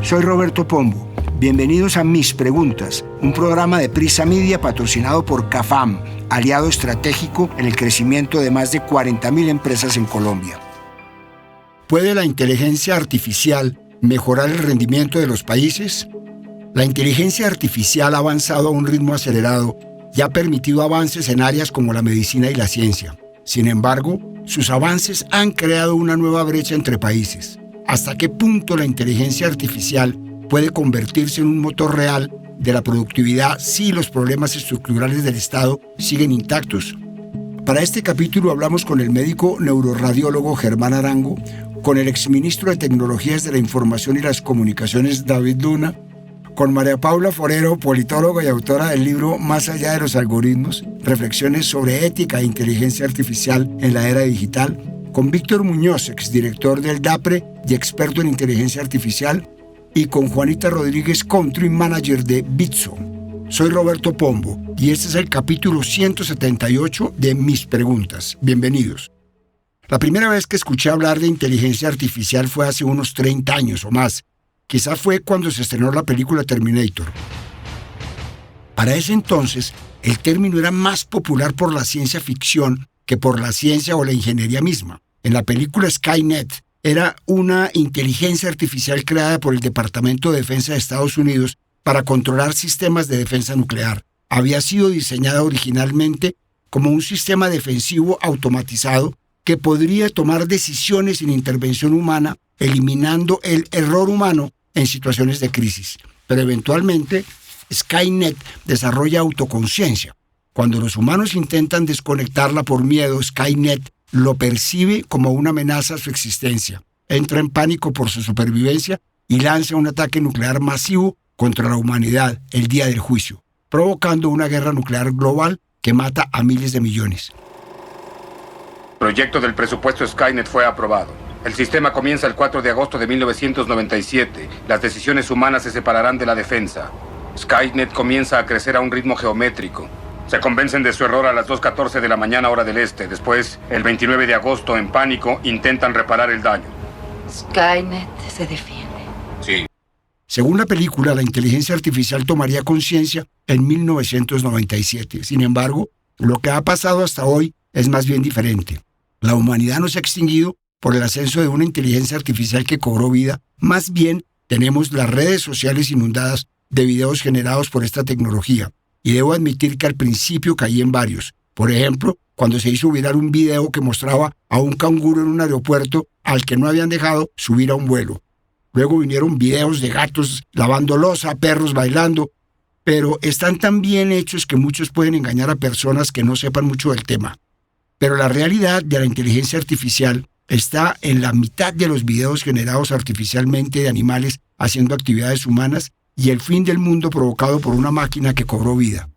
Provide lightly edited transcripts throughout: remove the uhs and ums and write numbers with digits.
Soy Roberto Pombo. Bienvenidos a Mis Preguntas, un programa de Prisa Media patrocinado por CAFAM, aliado estratégico en el crecimiento de más de 40.000 empresas en Colombia. ¿Puede la inteligencia artificial mejorar el rendimiento de los países? La inteligencia artificial ha avanzado a un ritmo acelerado y ha permitido avances en áreas como la medicina y la ciencia. Sin embargo, sus avances han creado una nueva brecha entre países. ¿Hasta qué punto la inteligencia artificial puede convertirse en un motor real de la productividad si los problemas estructurales del Estado siguen intactos? Para este capítulo hablamos con el médico neuroradiólogo Germán Arango, con el exministro de Tecnologías de la Información y las Comunicaciones David Luna, con María Paula Forero, politóloga y autora del libro Más allá de los algoritmos, reflexiones sobre ética e inteligencia artificial en la era digital, con Víctor Muñoz, exdirector del DAPRE y experto en inteligencia artificial, y con Juanita Rodríguez, Country Manager de Bitso. Soy Roberto Pombo y este es el capítulo 178 de Mis Preguntas. Bienvenidos. La primera vez que escuché hablar de inteligencia artificial fue hace unos 30 años o más. Quizá fue cuando se estrenó la película Terminator. Para ese entonces, el término era más popular por la ciencia ficción que por la ciencia o la ingeniería misma. En la película Skynet, era una inteligencia artificial creada por el Departamento de Defensa de Estados Unidos para controlar sistemas de defensa nuclear. Había sido diseñada originalmente como un sistema defensivo automatizado que podría tomar decisiones sin intervención humana, eliminando el error humano en situaciones de crisis. Pero eventualmente, Skynet desarrolla autoconciencia. Cuando los humanos intentan desconectarla por miedo, Skynet lo percibe como una amenaza a su existencia, entra en pánico por su supervivencia y lanza un ataque nuclear masivo contra la humanidad el día del juicio, provocando una guerra nuclear global que mata a miles de millones. El proyecto del presupuesto Skynet fue aprobado. El sistema comienza el 4 de agosto de 1997. Las decisiones humanas se separarán de la defensa. Skynet comienza a crecer a un ritmo geométrico. Se convencen de su error a las 2:14 de la mañana hora del este. Después, el 29 de agosto, en pánico, intentan reparar el daño. Skynet se defiende. Sí. Según la película, la inteligencia artificial tomaría conciencia en 1997. Sin embargo, lo que ha pasado hasta hoy es más bien diferente. La humanidad no se ha extinguido por el ascenso de una inteligencia artificial que cobró vida. Más bien, tenemos las redes sociales inundadas de videos generados por esta tecnología. Y debo admitir que al principio caí en varios. Por ejemplo, cuando se hizo viral un video que mostraba a un canguro en un aeropuerto al que no habían dejado subir a un vuelo. Luego vinieron videos de gatos lavando loza, perros bailando, pero están tan bien hechos que muchos pueden engañar a personas que no sepan mucho del tema. Pero la realidad de la inteligencia artificial está en la mitad de los videos generados artificialmente de animales haciendo actividades humanas y el fin del mundo provocado por una máquina que cobró vida.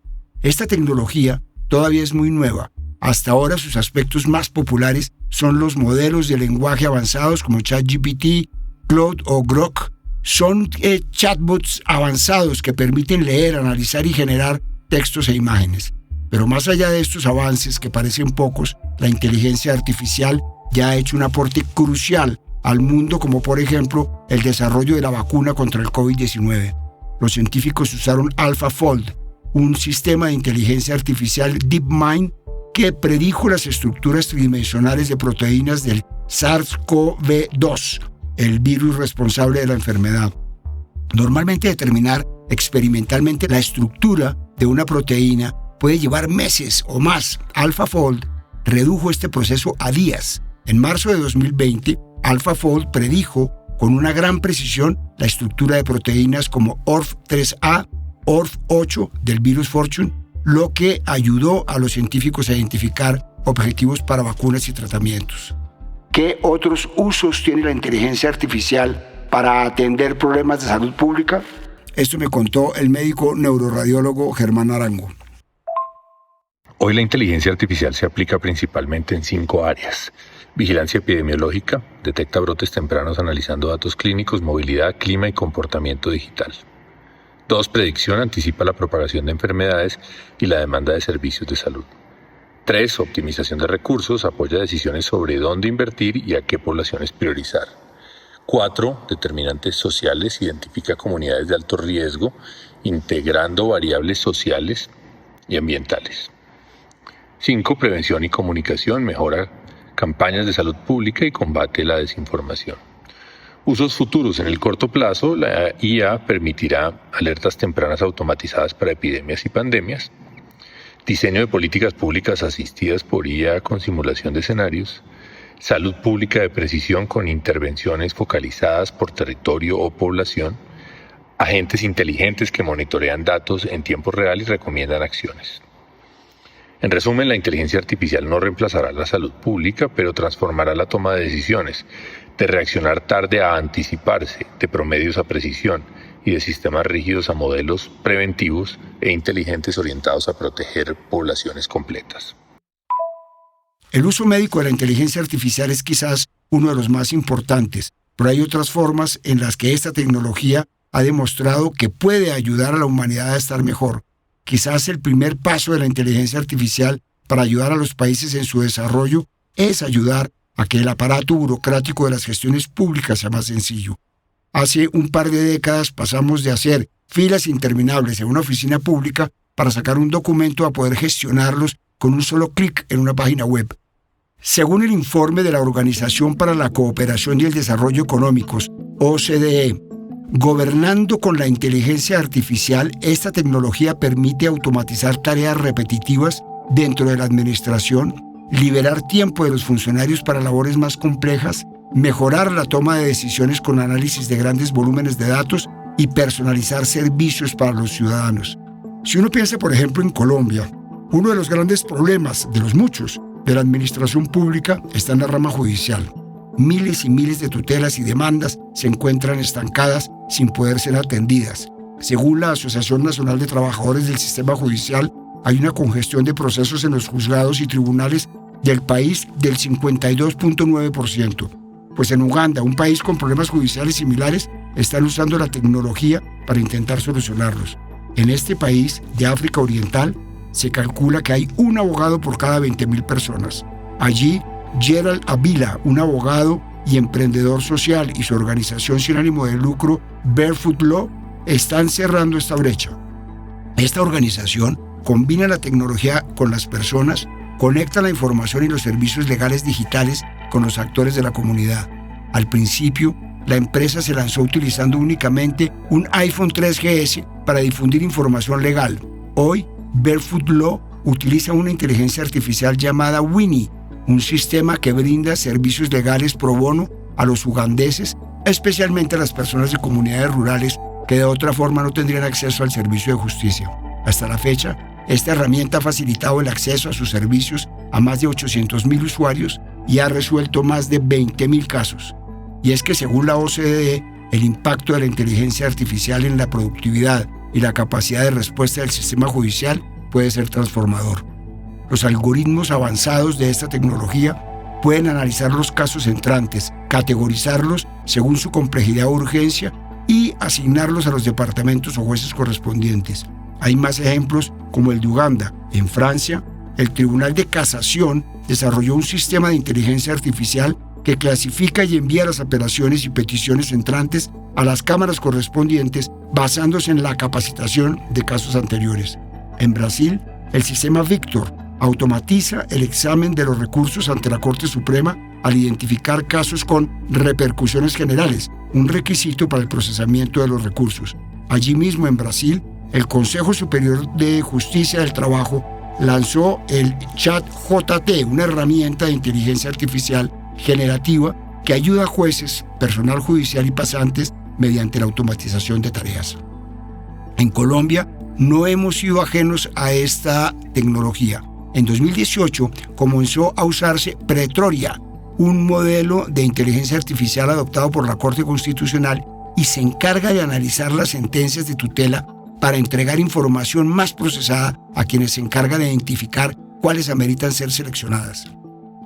Esta tecnología todavía es muy nueva. Hasta ahora sus aspectos más populares son los modelos de lenguaje avanzados como ChatGPT, Claude o Grok. Son chatbots avanzados que permiten leer, analizar y generar textos e imágenes. Pero más allá de estos avances que parecen pocos, la inteligencia artificial ya ha hecho un aporte crucial al mundo, como por ejemplo el desarrollo de la vacuna contra el COVID-19. Los científicos usaron AlphaFold, un sistema de inteligencia artificial DeepMind que predijo las estructuras tridimensionales de proteínas del SARS-CoV-2, el virus responsable de la enfermedad. Normalmente determinar experimentalmente la estructura de una proteína puede llevar meses o más. AlphaFold redujo este proceso a días. En marzo de 2020, AlphaFold predijo con una gran precisión la estructura de proteínas como ORF3A, ORF8 del virus Fortune, lo que ayudó a los científicos a identificar objetivos para vacunas y tratamientos. ¿Qué otros usos tiene la inteligencia artificial para atender problemas de salud pública? Esto me contó el médico neuroradiólogo Germán Arango. Hoy la inteligencia artificial se aplica principalmente en 5 áreas. Vigilancia epidemiológica, detecta brotes tempranos analizando datos clínicos, movilidad, clima y comportamiento digital. 2. Predicción, anticipa la propagación de enfermedades y la demanda de servicios de salud. 3. Optimización de recursos, apoya decisiones sobre dónde invertir y a qué poblaciones priorizar. 4. Determinantes sociales. Identifica comunidades de alto riesgo, integrando variables sociales y ambientales. 5. Prevención y comunicación. Mejora campañas de salud pública y combate la desinformación. Usos futuros. En el corto plazo, la IA permitirá alertas tempranas automatizadas para epidemias y pandemias, diseño de políticas públicas asistidas por IA con simulación de escenarios, salud pública de precisión con intervenciones focalizadas por territorio o población, agentes inteligentes que monitorean datos en tiempo real y recomiendan acciones. En resumen, la inteligencia artificial no reemplazará la salud pública, pero transformará la toma de decisiones, de reaccionar tarde a anticiparse, de promedios a precisión y de sistemas rígidos a modelos preventivos e inteligentes orientados a proteger poblaciones completas. El uso médico de la inteligencia artificial es quizás uno de los más importantes, pero hay otras formas en las que esta tecnología ha demostrado que puede ayudar a la humanidad a estar mejor. Quizás el primer paso de la inteligencia artificial para ayudar a los países en su desarrollo es ayudar a que el aparato burocrático de las gestiones públicas sea más sencillo. Hace un par de décadas pasamos de hacer filas interminables en una oficina pública para sacar un documento a poder gestionarlos con un solo clic en una página web. Según el informe de la Organización para la Cooperación y el Desarrollo Económicos, OCDE, gobernando con la inteligencia artificial, esta tecnología permite automatizar tareas repetitivas dentro de la administración, liberar tiempo de los funcionarios para labores más complejas, mejorar la toma de decisiones con análisis de grandes volúmenes de datos y personalizar servicios para los ciudadanos. Si uno piensa, por ejemplo, en Colombia, uno de los grandes problemas, de los muchos, de la administración pública está en la rama judicial. Miles y miles de tutelas y demandas se encuentran estancadas sin poder ser atendidas. Según la Asociación Nacional de Trabajadores del Sistema Judicial, hay una congestión de procesos en los juzgados y tribunales del país del 52.9%. Pues en Uganda, un país con problemas judiciales similares, están usando la tecnología para intentar solucionarlos. En este país de África Oriental, se calcula que hay un abogado por cada 20.000 personas. Allí, Gerald Avila, un abogado y emprendedor social, y su organización sin ánimo de lucro, Barefoot Law, están cerrando esta brecha. Esta organización combina la tecnología con las personas, conecta la información y los servicios legales digitales con los actores de la comunidad. Al principio, la empresa se lanzó utilizando únicamente un iPhone 3GS para difundir información legal. Hoy, Barefoot Law utiliza una inteligencia artificial llamada Winnie, un sistema que brinda servicios legales pro bono a los ugandeses, especialmente a las personas de comunidades rurales que de otra forma no tendrían acceso al servicio de justicia. Hasta la fecha, esta herramienta ha facilitado el acceso a sus servicios a más de 800.000 usuarios y ha resuelto más de 20.000 casos. Y es que según la OCDE, el impacto de la inteligencia artificial en la productividad y la capacidad de respuesta del sistema judicial puede ser transformador. Los algoritmos avanzados de esta tecnología pueden analizar los casos entrantes, categorizarlos según su complejidad o urgencia y asignarlos a los departamentos o jueces correspondientes. Hay más ejemplos como el de Uganda. En Francia, el Tribunal de Casación desarrolló un sistema de inteligencia artificial que clasifica y envía las apelaciones y peticiones entrantes a las cámaras correspondientes basándose en la capacitación de casos anteriores. En Brasil, el sistema Victor automatiza el examen de los recursos ante la Corte Suprema al identificar casos con repercusiones generales, un requisito para el procesamiento de los recursos. Allí mismo en Brasil, el Consejo Superior de Justicia del Trabajo lanzó el ChatJT, una herramienta de inteligencia artificial generativa que ayuda a jueces, personal judicial y pasantes mediante la automatización de tareas. En Colombia no hemos sido ajenos a esta tecnología. En 2018 comenzó a usarse Pretroria, un modelo de inteligencia artificial adoptado por la Corte Constitucional y se encarga de analizar las sentencias de tutela para entregar información más procesada a quienes se encargan de identificar cuáles ameritan ser seleccionadas.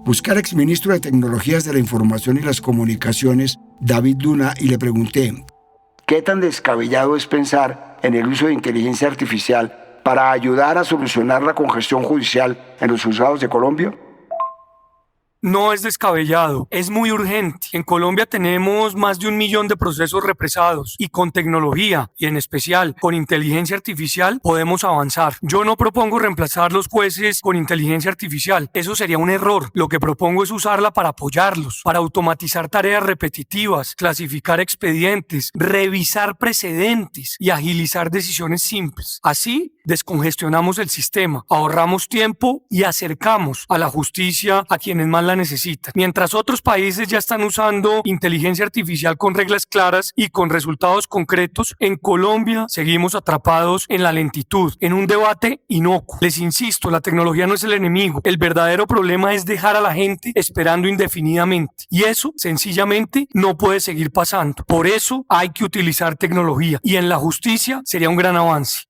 Busqué al exministro de Tecnologías de la Información y las Comunicaciones, David Luna, y le pregunté, ¿qué tan descabellado es pensar en el uso de inteligencia artificial para ayudar a solucionar la congestión judicial en los juzgados de Colombia? no es descabellado, es muy urgente. En Colombia tenemos más de 1 millón de procesos represados y con tecnología y en especial con inteligencia artificial podemos avanzar. Yo no propongo reemplazar los jueces con inteligencia artificial, eso sería un error. Lo que propongo es usarla para apoyarlos, para automatizar tareas repetitivas, clasificar expedientes, revisar precedentes y agilizar decisiones simples. Así descongestionamos el sistema, ahorramos tiempo y acercamos a la justicia a quienes más la necesitan. Mientras otros países ya están usando inteligencia artificial con reglas claras y con resultados concretos, en Colombia seguimos atrapados en la lentitud, en un debate inocuo. Les insisto, la tecnología no es el enemigo. El verdadero problema es dejar a la gente esperando indefinidamente. Y eso, sencillamente, no puede seguir pasando. Por eso hay que utilizar tecnología. Y en la justicia sería un gran avance.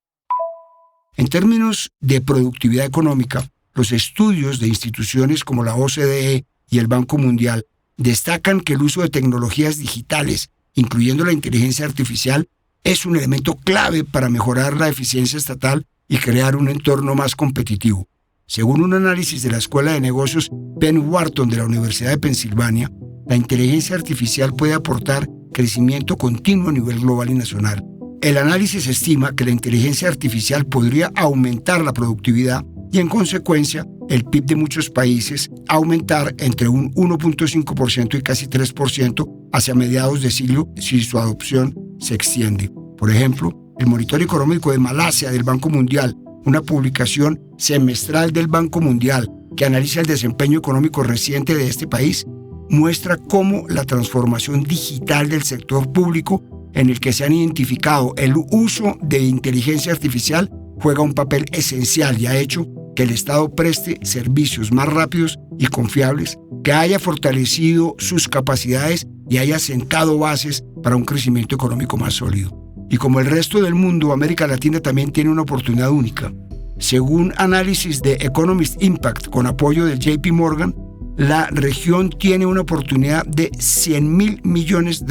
En términos de productividad económica, los estudios de instituciones como la OCDE y el Banco Mundial destacan que el uso de tecnologías digitales, incluyendo la inteligencia artificial, es un elemento clave para mejorar la eficiencia estatal y crear un entorno más competitivo. Según un análisis de la Escuela de Negocios Penn Wharton de la Universidad de Pensilvania, la inteligencia artificial puede aportar crecimiento continuo a nivel global y nacional. El análisis estima que la inteligencia artificial podría aumentar la productividad y, en consecuencia, el PIB de muchos países aumentar entre un 1.5% y casi 3% hacia mediados de siglo si su adopción se extiende. Por ejemplo, el Monitoreo Económico de Malasia del Banco Mundial, una publicación semestral del Banco Mundial que analiza el desempeño económico reciente de este país, muestra cómo la transformación digital del sector público, en el que se han identificado el uso de inteligencia artificial, juega un papel esencial y ha hecho que el Estado preste servicios más rápidos y confiables, que haya fortalecido sus capacidades y haya sentado bases para un crecimiento económico más sólido. Y como el resto del mundo, América Latina también tiene una oportunidad única. Según análisis de Economist Impact con apoyo del JP Morgan, la región tiene una oportunidad de $100.000 millones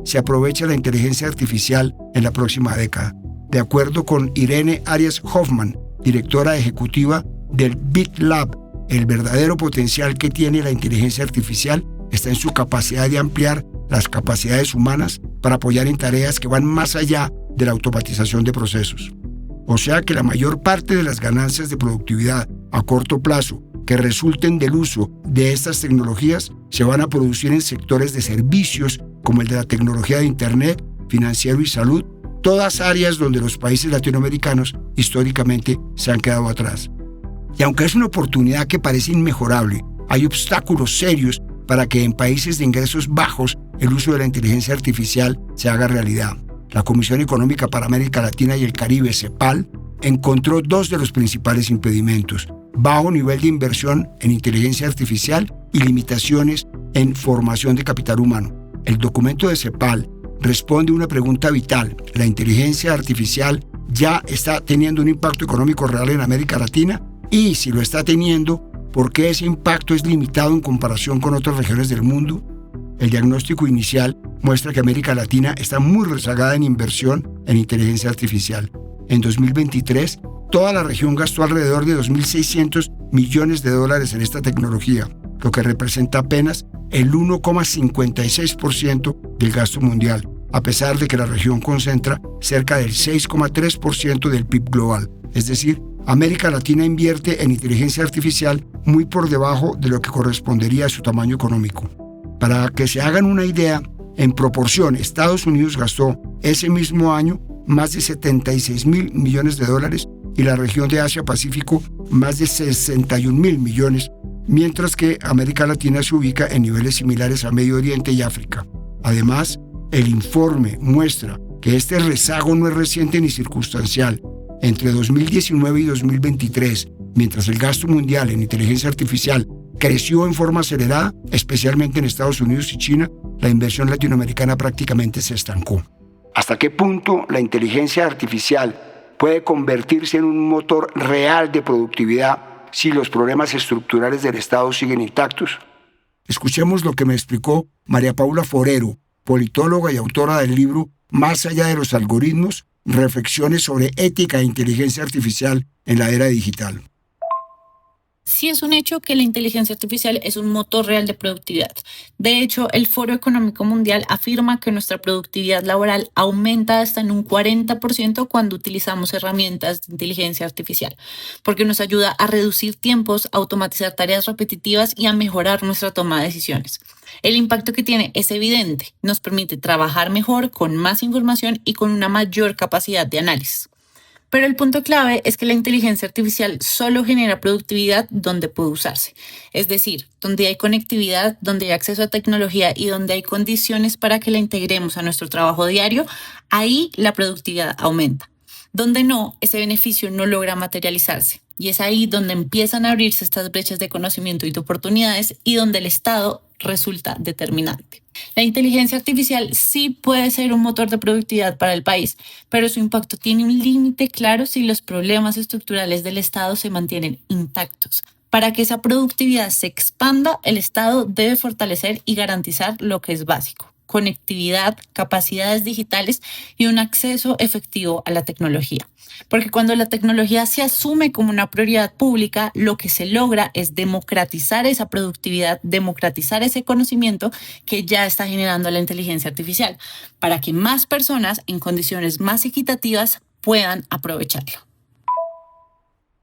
si aprovecha la inteligencia artificial en la próxima década. De acuerdo con Irene Arias Hoffman, directora ejecutiva del Bit Lab, el verdadero potencial que tiene la inteligencia artificial está en su capacidad de ampliar las capacidades humanas para apoyar en tareas que van más allá de la automatización de procesos. O sea que la mayor parte de las ganancias de productividad a corto plazo que resulten del uso de estas tecnologías se van a producir en sectores de servicios como el de la tecnología de Internet, financiero y salud, todas áreas donde los países latinoamericanos históricamente se han quedado atrás. Y aunque es una oportunidad que parece inmejorable, hay obstáculos serios para que en países de ingresos bajos el uso de la inteligencia artificial se haga realidad. La Comisión Económica para América Latina y el Caribe, CEPAL, encontró dos de los principales impedimentos: bajo nivel de inversión en inteligencia artificial y limitaciones en formación de capital humano. El documento de CEPAL responde a una pregunta vital: ¿la inteligencia artificial ya está teniendo un impacto económico real en América Latina? Y si lo está teniendo, ¿por qué ese impacto es limitado en comparación con otras regiones del mundo? El diagnóstico inicial muestra que América Latina está muy rezagada en inversión en inteligencia artificial. En 2023, toda la región gastó alrededor de $2.600 millones en esta tecnología, lo que representa apenas el 1,56% del gasto mundial, a pesar de que la región concentra cerca del 6,3% del PIB global. Es decir, América Latina invierte en inteligencia artificial muy por debajo de lo que correspondería a su tamaño económico. Para que se hagan una idea, en proporción, Estados Unidos gastó ese mismo año más de $76.000 millones y la región de Asia-Pacífico más de $61.000 millones, mientras que América Latina se ubica en niveles similares a Medio Oriente y África. Además, el informe muestra que este rezago no es reciente ni circunstancial. Entre 2019 y 2023, mientras el gasto mundial en inteligencia artificial creció en forma acelerada, especialmente en Estados Unidos y China, la inversión latinoamericana prácticamente se estancó. ¿Hasta qué punto la inteligencia artificial puede convertirse en un motor real de productividad si los problemas estructurales del Estado siguen intactos? Escuchemos lo que me explicó María Paula Forero, politóloga y autora del libro Más allá de los algoritmos, reflexiones sobre ética e inteligencia artificial en la era digital. Sí es un hecho que la inteligencia artificial es un motor real de productividad. De hecho, el Foro Económico Mundial afirma que nuestra productividad laboral aumenta hasta en un 40% cuando utilizamos herramientas de inteligencia artificial, porque nos ayuda a reducir tiempos, a automatizar tareas repetitivas y a mejorar nuestra toma de decisiones. El impacto que tiene es evidente. Nos permite trabajar mejor, con más información y con una mayor capacidad de análisis. Pero el punto clave es que la inteligencia artificial solo genera productividad donde puede usarse. Es decir, donde hay conectividad, donde hay acceso a tecnología y donde hay condiciones para que la integremos a nuestro trabajo diario, ahí la productividad aumenta. Donde no, ese beneficio no logra materializarse. Y es ahí donde empiezan a abrirse estas brechas de conocimiento y de oportunidades y donde el Estado resulta determinante. La inteligencia artificial sí puede ser un motor de productividad para el país, pero su impacto tiene un límite claro si los problemas estructurales del Estado se mantienen intactos. Para que esa productividad se expanda, el Estado debe fortalecer y garantizar lo que es básico: conectividad, capacidades digitales y un acceso efectivo a la tecnología. Porque cuando la tecnología se asume como una prioridad pública, lo que se logra es democratizar esa productividad, democratizar ese conocimiento que ya está generando la inteligencia artificial, para que más personas en condiciones más equitativas puedan aprovecharlo.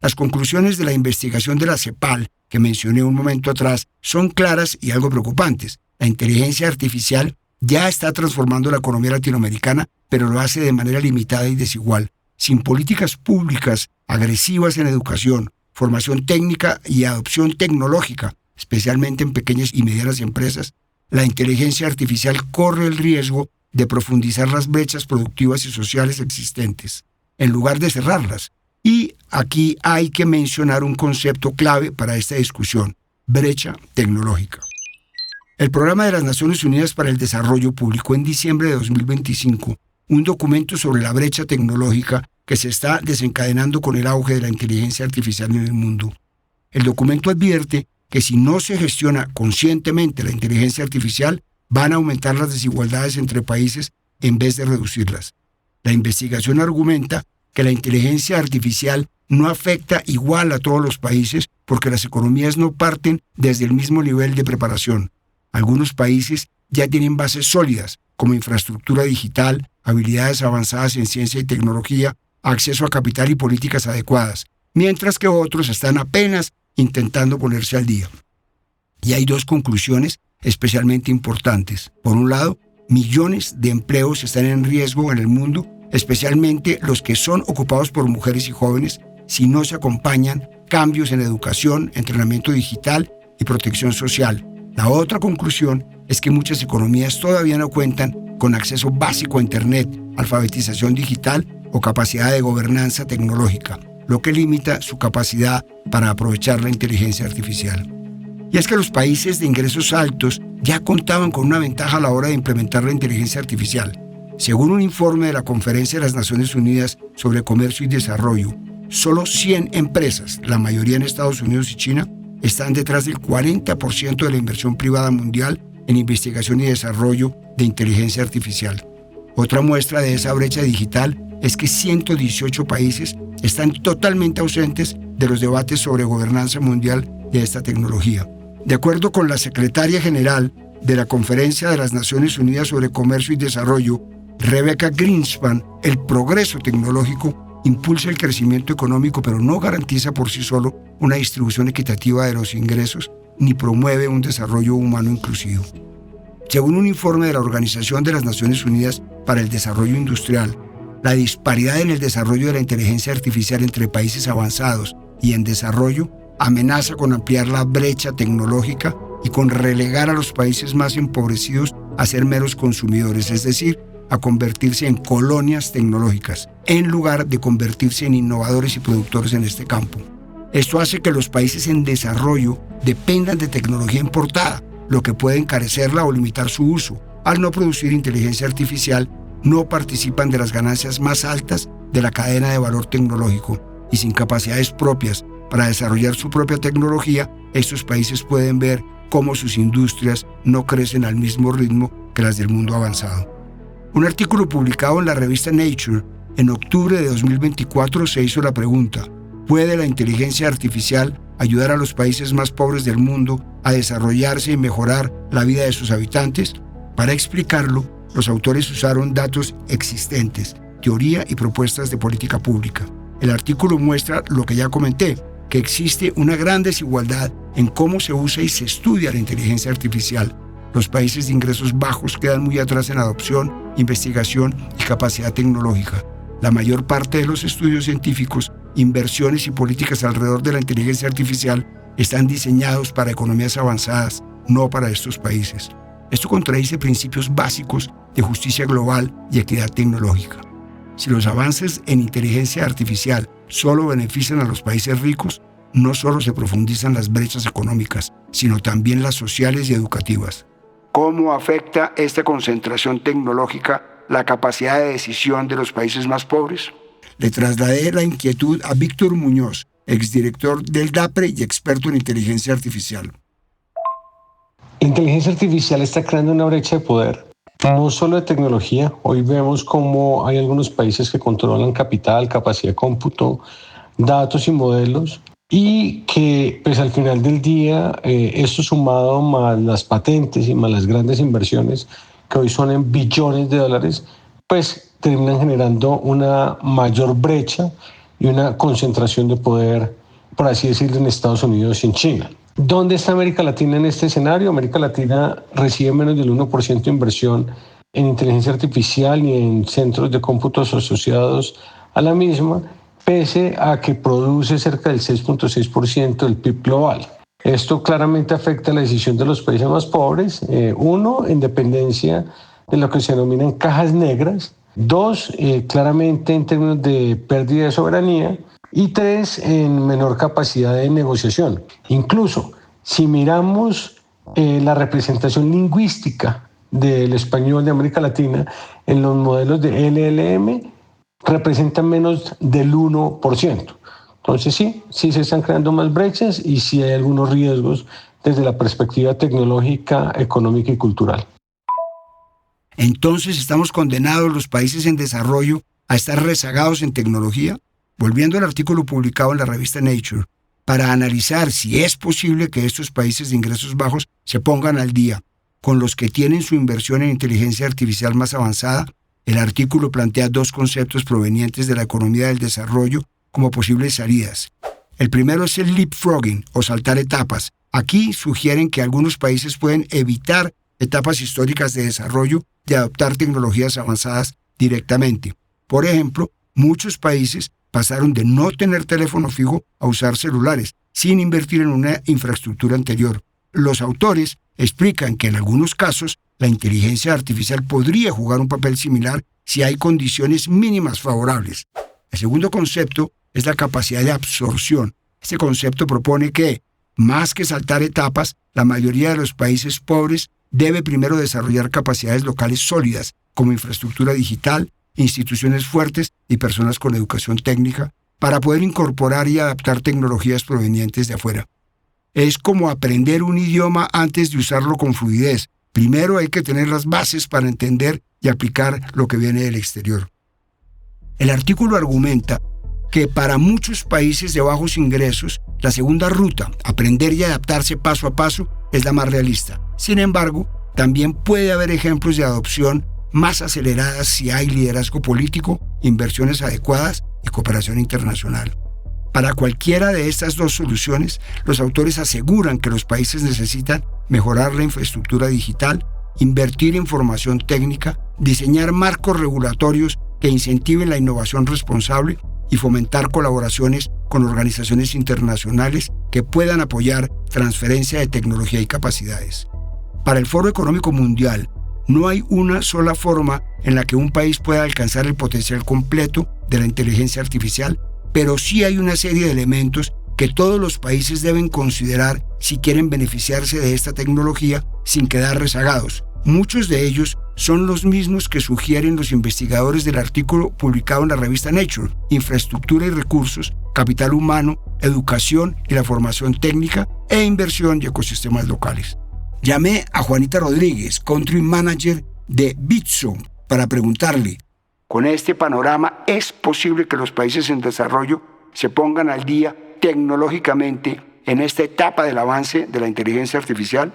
Las conclusiones de la investigación de la CEPAL, que mencioné un momento atrás, son claras y algo preocupantes. La inteligencia artificial ya está transformando la economía latinoamericana, pero lo hace de manera limitada y desigual. Sin políticas públicas agresivas en educación, formación técnica y adopción tecnológica, especialmente en pequeñas y medianas empresas, la inteligencia artificial corre el riesgo de profundizar las brechas productivas y sociales existentes, en lugar de cerrarlas. Y aquí hay que mencionar un concepto clave para esta discusión: brecha tecnológica. El Programa de las Naciones Unidas para el Desarrollo publicó en diciembre de 2025 un documento sobre la brecha tecnológica que se está desencadenando con el auge de la inteligencia artificial en el mundo. El documento advierte que si no se gestiona conscientemente la inteligencia artificial, van a aumentar las desigualdades entre países en vez de reducirlas. La investigación argumenta que la inteligencia artificial no afecta igual a todos los países porque las economías no parten desde el mismo nivel de preparación. Algunos países ya tienen bases sólidas, como infraestructura digital, habilidades avanzadas en ciencia y tecnología, acceso a capital y políticas adecuadas, mientras que otros están apenas intentando ponerse al día. Y hay dos conclusiones especialmente importantes. Por un lado, millones de empleos están en riesgo en el mundo, especialmente los que son ocupados por mujeres y jóvenes, si no se acompañan cambios en educación, entrenamiento digital y protección social. La otra conclusión es que muchas economías todavía no cuentan con acceso básico a Internet, alfabetización digital o capacidad de gobernanza tecnológica, lo que limita su capacidad para aprovechar la inteligencia artificial. Y es que los países de ingresos altos ya contaban con una ventaja a la hora de implementar la inteligencia artificial. Según un informe de la Conferencia de las Naciones Unidas sobre Comercio y Desarrollo, solo 100 empresas, la mayoría en Estados Unidos y China, están detrás del 40% de la inversión privada mundial en investigación y desarrollo de inteligencia artificial. Otra muestra de esa brecha digital es que 118 países están totalmente ausentes de los debates sobre gobernanza mundial de esta tecnología. De acuerdo con la secretaria general de la Conferencia de las Naciones Unidas sobre Comercio y Desarrollo, Rebecca Greenspan, el progreso tecnológico impulsa el crecimiento económico, pero no garantiza por sí solo una distribución equitativa de los ingresos ni promueve un desarrollo humano inclusivo. Según un informe de la Organización de las Naciones Unidas para el Desarrollo Industrial, la disparidad en el desarrollo de la inteligencia artificial entre países avanzados y en desarrollo amenaza con ampliar la brecha tecnológica y con relegar a los países más empobrecidos a ser meros consumidores, es decir, a convertirse en colonias tecnológicas, en lugar de convertirse en innovadores y productores en este campo. Esto hace que los países en desarrollo dependan de tecnología importada, lo que puede encarecerla o limitar su uso. Al no producir inteligencia artificial, no participan de las ganancias más altas de la cadena de valor tecnológico y sin capacidades propias para desarrollar su propia tecnología, estos países pueden ver cómo sus industrias no crecen al mismo ritmo que las del mundo avanzado. Un artículo publicado en la revista Nature en octubre de 2024 se hizo la pregunta: ¿puede la inteligencia artificial ayudar a los países más pobres del mundo a desarrollarse y mejorar la vida de sus habitantes? Para explicarlo, los autores usaron datos existentes, teoría y propuestas de política pública. El artículo muestra lo que ya comenté, que existe una gran desigualdad en cómo se usa y se estudia la inteligencia artificial. Los países de ingresos bajos quedan muy atrás en adopción, investigación y capacidad tecnológica. La mayor parte de los estudios científicos, inversiones y políticas alrededor de la inteligencia artificial están diseñados para economías avanzadas, no para estos países. Esto contradice principios básicos de justicia global y equidad tecnológica. Si los avances en inteligencia artificial solo benefician a los países ricos, no solo se profundizan las brechas económicas, sino también las sociales y educativas. ¿Cómo afecta esta concentración tecnológica la capacidad de decisión de los países más pobres? Le trasladé la inquietud a Víctor Muñoz, exdirector del DAPRE y experto en inteligencia artificial. La inteligencia artificial está creando una brecha de poder, no solo de tecnología. Hoy vemos cómo hay algunos países que controlan capital, capacidad de cómputo, datos y modelos, y que pues al final del día esto sumado más las patentes y más las grandes inversiones que hoy son en billones de dólares, pues terminan generando una mayor brecha y una concentración de poder, por así decirlo, en Estados Unidos y en China. ¿Dónde está América Latina en este escenario? América Latina recibe menos del 1% de inversión en inteligencia artificial y en centros de cómputos asociados a la misma, pese a que produce cerca del 6.6% del PIB global. Esto claramente afecta la decisión de los países más pobres. Uno, en dependencia de lo que se denominan cajas negras. Dos, claramente en términos de pérdida de soberanía. Y tres, en menor capacidad de negociación. Incluso, si miramos la representación lingüística del español de América Latina en los modelos de LLM, representan menos del 1%. Entonces sí se están creando más brechas y sí hay algunos riesgos desde la perspectiva tecnológica, económica y cultural. Entonces, ¿estamos condenados los países en desarrollo a estar rezagados en tecnología? Volviendo al artículo publicado en la revista Nature, para analizar si es posible que estos países de ingresos bajos se pongan al día con los que tienen su inversión en inteligencia artificial más avanzada, el artículo plantea dos conceptos provenientes de la economía del desarrollo como posibles salidas. El primero es el leapfrogging, o saltar etapas. Aquí sugieren que algunos países pueden evitar etapas históricas de desarrollo y adoptar tecnologías avanzadas directamente. Por ejemplo, muchos países pasaron de no tener teléfono fijo a usar celulares, sin invertir en una infraestructura anterior. Los autores explican que en algunos casos la inteligencia artificial podría jugar un papel similar si hay condiciones mínimas favorables. El segundo concepto es la capacidad de absorción. Este concepto propone que, más que saltar etapas, la mayoría de los países pobres debe primero desarrollar capacidades locales sólidas, como infraestructura digital, instituciones fuertes y personas con educación técnica, para poder incorporar y adaptar tecnologías provenientes de afuera. Es como aprender un idioma antes de usarlo con fluidez. Primero hay que tener las bases para entender y aplicar lo que viene del exterior. El artículo argumenta que para muchos países de bajos ingresos, la segunda ruta, aprender y adaptarse paso a paso, es la más realista. Sin embargo, también puede haber ejemplos de adopción más aceleradas si hay liderazgo político, inversiones adecuadas y cooperación internacional. Para cualquiera de estas dos soluciones, los autores aseguran que los países necesitan mejorar la infraestructura digital, invertir en formación técnica, diseñar marcos regulatorios que incentiven la innovación responsable y fomentar colaboraciones con organizaciones internacionales que puedan apoyar transferencia de tecnología y capacidades. Para el Foro Económico Mundial, no hay una sola forma en la que un país pueda alcanzar el potencial completo de la inteligencia artificial, pero sí hay una serie de elementos que todos los países deben considerar si quieren beneficiarse de esta tecnología sin quedar rezagados. Muchos de ellos son los mismos que sugieren los investigadores del artículo publicado en la revista Nature: infraestructura y recursos, capital humano, educación y la formación técnica e inversión y ecosistemas locales. Llamé a Juanita Rodríguez, Country Manager de Bitso, para preguntarle, ¿con este panorama es posible que los países en desarrollo se pongan al día tecnológicamente en esta etapa del avance de la inteligencia artificial?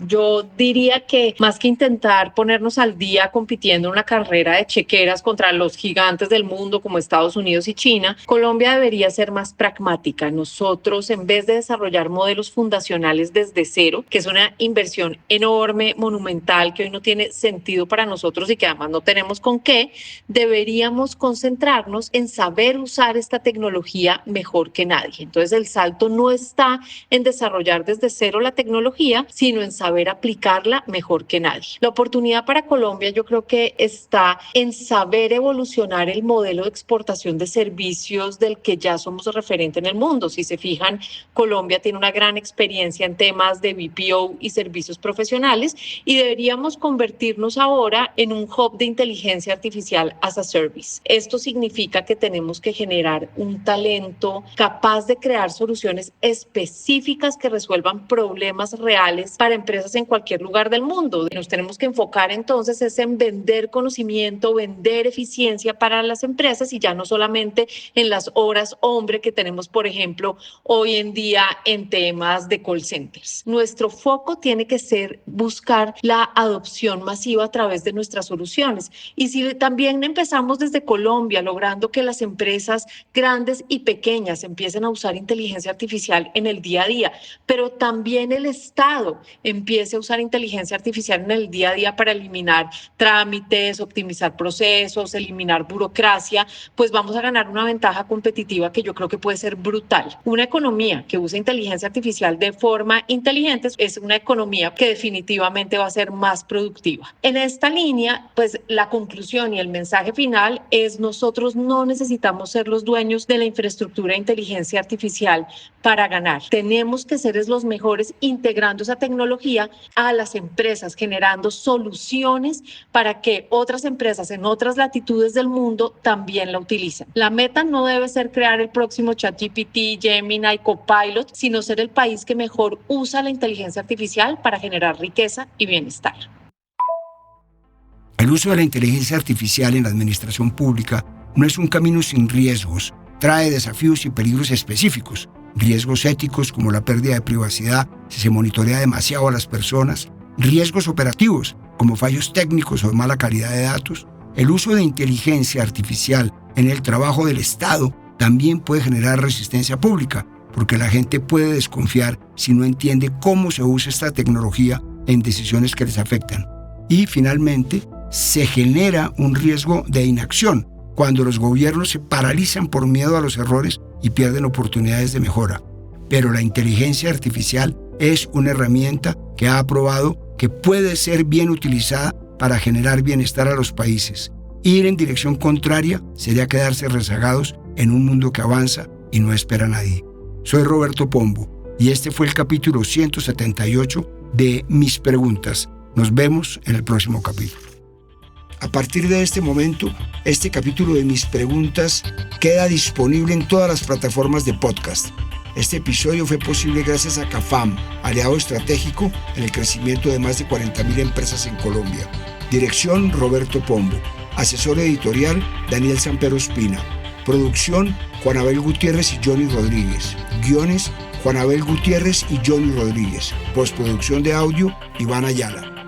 Yo diría que más que intentar ponernos al día compitiendo en una carrera de chequeras contra los gigantes del mundo como Estados Unidos y China, Colombia debería ser más pragmática. Nosotros, en vez de desarrollar modelos fundacionales desde cero, que es una inversión enorme, monumental, que hoy no tiene sentido para nosotros y que además no tenemos con qué, deberíamos concentrarnos en saber usar esta tecnología mejor que nadie. Entonces, el salto no está en desarrollar desde cero la tecnología, sino en saber aplicarla mejor que nadie. La oportunidad para Colombia yo creo que está en saber evolucionar el modelo de exportación de servicios del que ya somos referente en el mundo. Si se fijan, Colombia tiene una gran experiencia en temas de BPO y servicios profesionales y deberíamos convertirnos ahora en un hub de inteligencia artificial as a service. Esto significa que tenemos que generar un talento capaz de crear soluciones específicas que resuelvan problemas reales para empresas en cualquier lugar del mundo. Nos tenemos que enfocar entonces es en vender conocimiento, vender eficiencia para las empresas y ya no solamente en las horas hombre que tenemos, por ejemplo, hoy en día en temas de call centers. Nuestro foco tiene que ser buscar la adopción masiva a través de nuestras soluciones. Y si también empezamos desde Colombia, logrando que las empresas grandes y pequeñas empiecen a usar inteligencia artificial en el día a día, pero también el Estado empiece a usar inteligencia artificial en el día a día para eliminar trámites, optimizar procesos, eliminar burocracia, pues vamos a ganar una ventaja competitiva que yo creo que puede ser brutal. Una economía que usa inteligencia artificial de forma inteligente es una economía que definitivamente va a ser más productiva. En esta línea, pues la conclusión y el mensaje final es: nosotros no necesitamos ser los dueños de la infraestructura de inteligencia artificial para ganar. Tenemos que ser los mejores integrando esa tecnología a las empresas, generando soluciones para que otras empresas en otras latitudes del mundo también la utilicen. La meta no debe ser crear el próximo ChatGPT, Gemini, Copilot, sino ser el país que mejor usa la inteligencia artificial para generar riqueza y bienestar. El uso de la inteligencia artificial en la administración pública no es un camino sin riesgos. Trae desafíos y peligros específicos. Riesgos éticos como la pérdida de privacidad si se monitorea demasiado a las personas, riesgos operativos como fallos técnicos o mala calidad de datos. El uso de inteligencia artificial en el trabajo del Estado también puede generar resistencia pública, porque la gente puede desconfiar si no entiende cómo se usa esta tecnología en decisiones que les afectan. Y finalmente, se genera un riesgo de inacción cuando los gobiernos se paralizan por miedo a los errores y pierden oportunidades de mejora. Pero la inteligencia artificial es una herramienta que ha probado que puede ser bien utilizada para generar bienestar a los países. Ir en dirección contraria sería quedarse rezagados en un mundo que avanza y no espera a nadie. Soy Roberto Pombo y este fue el capítulo 178 de Mis Preguntas. Nos vemos en el próximo capítulo. A partir de este momento, este capítulo de Mis Preguntas queda disponible en todas las plataformas de podcast. Este episodio fue posible gracias a CAFAM, aliado estratégico en el crecimiento de más de 40.000 empresas en Colombia. Dirección: Roberto Pombo. Asesor editorial: Daniel Sampero Espina. Producción: Juan Abel Gutiérrez y Johnny Rodríguez. Guiones: Juan Abel Gutiérrez y Johnny Rodríguez. Postproducción de audio: Iván Ayala.